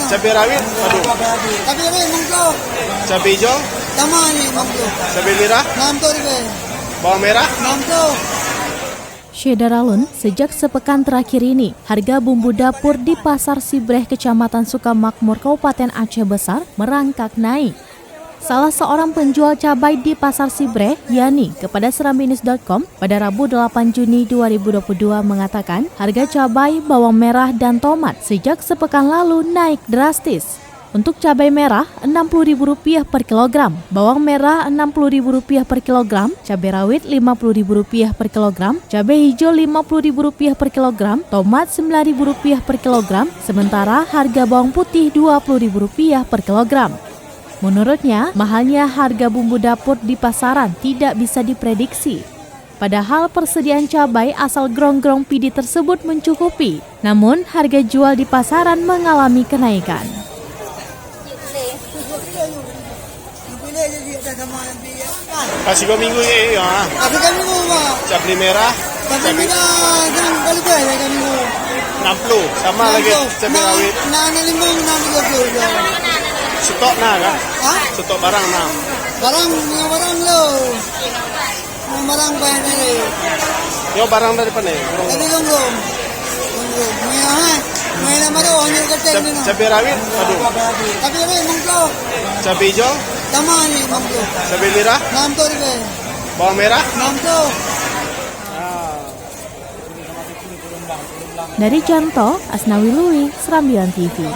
Cabai rawit, aduh. Cabai hijau, cabai merah, bawang merah. Syederalun, sejak sepekan terakhir ini, harga bumbu dapur di Pasar Sibreh, Kecamatan Sukamakmur, Kabupaten Aceh Besar, merangkak naik. Salah seorang penjual cabai di Pasar Sibreh, Yani, kepada serambinews.com pada Rabu 8 Juni 2022 mengatakan harga cabai, bawang merah, dan tomat sejak sepekan lalu naik drastis. Untuk cabai merah Rp60.000 per kilogram, bawang merah Rp60.000 per kilogram, cabai rawit Rp50.000 per kilogram, cabai hijau Rp50.000 per kilogram, tomat Rp9.000 per kilogram, sementara harga bawang putih Rp20.000 per kilogram. Menurutnya, mahalnya harga bumbu dapur di pasaran tidak bisa diprediksi. Padahal persediaan cabai asal Grong-Grong Pidi tersebut mencukupi, namun harga jual di pasaran mengalami kenaikan. Kasih 2 minggu ya. Cabai merah, cabai jangan kali gue ya kan minggu. 60, sama lagi cabai rawit. Stok kan? Stok barang nah. Barang lo. Barang banyak ni. Yo barang dari mana? Tadi Grong-Grong. May nama tu hanya kecil ni. Cabai rawit, aduh. Tapi mangklo. Cabai hijau, Tama ni mangklo. cabai merah, RM60. bawang merah. RM60. Dari Janto, Asnawi Lui, Serambilan TV.